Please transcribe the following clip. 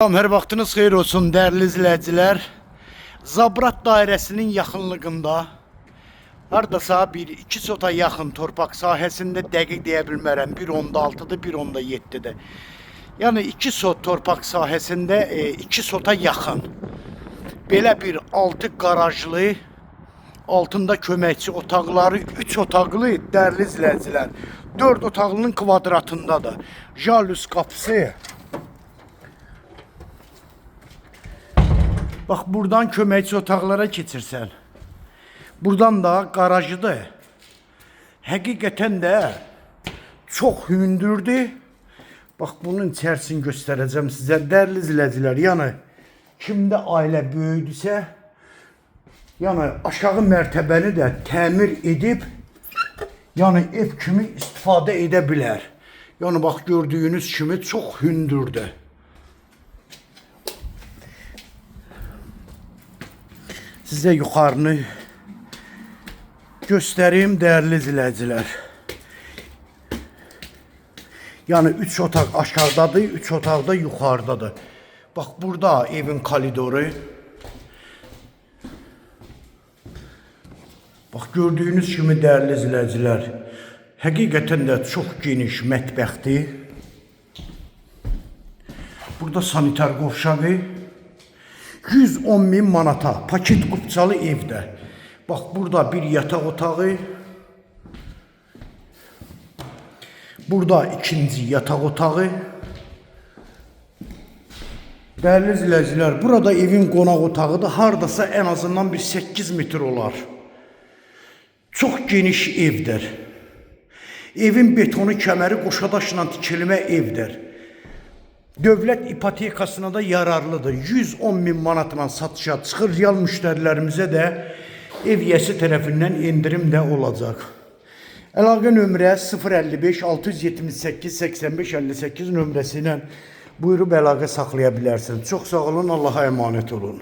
Her vaxtınız xeyir olsun değerli izləyicilər. Zabrat dairəsinin yaxınlığında hardasa bir 2 sota yaxın torpaq sahəsində dəqiq deyə bilmərəm. 1.6-dır, 1.7-dir. Yəni 2 sot torpaq sahəsində 2 sota yaxın. Belə bir 6 qarajlı, altında köməkçi otaqları, 3 otaqlı değerli izləyicilər. 4 otaqlının kvadratındadır. Jalüz qapısı. Bak buradan köməkçi otaqlara keçirsən. Buradan da garajıdır. Həqiqətən də çox hündürdür. Bax bunun içərisini göstərəcəm sizə dəyərli izləyicilər. Yəni kimdə ailə böyüdüsə, yəni aşağı mərtəbəni də təmir edib, yəni ev kimi istifadə edə bilər. Yəni bax gördüyünüz kimi çox hündürdür. Size yukarını göstereyim değerli izleyiciler. Yani 3 otak aşağıdadır, 3 otak da yukarıdadır. Bak burada evin koridoru. Bak gördüğünüz gibi değerli izleyiciler. Həqiqətən də çox geniş mətbəxdir. Burada sanitar qovşağı. 110.000 manata paket kupçalı evde. Bak burada bir yatak otağı. Burada ikinci yatak otağı. Değerli izləyicilər, burada evin qonaq otağı da hardasa en azından bir 8 metr olar. Çok geniş evdir. Evin betonu kəməri qoşadaşla tikilmə evdir. Dövlət ipotekasına da yararlıdır. 110.000 manatla satışa çıxır. Real müştərilərimizə də ev yəsi tərəfindən indirim də olacaq. Əlaqə nömrə 055 678 85 58 nömrəsi ilə buyurub əlaqə saxlaya bilərsiniz. Çox sağ olun, Allah'a emanet olun.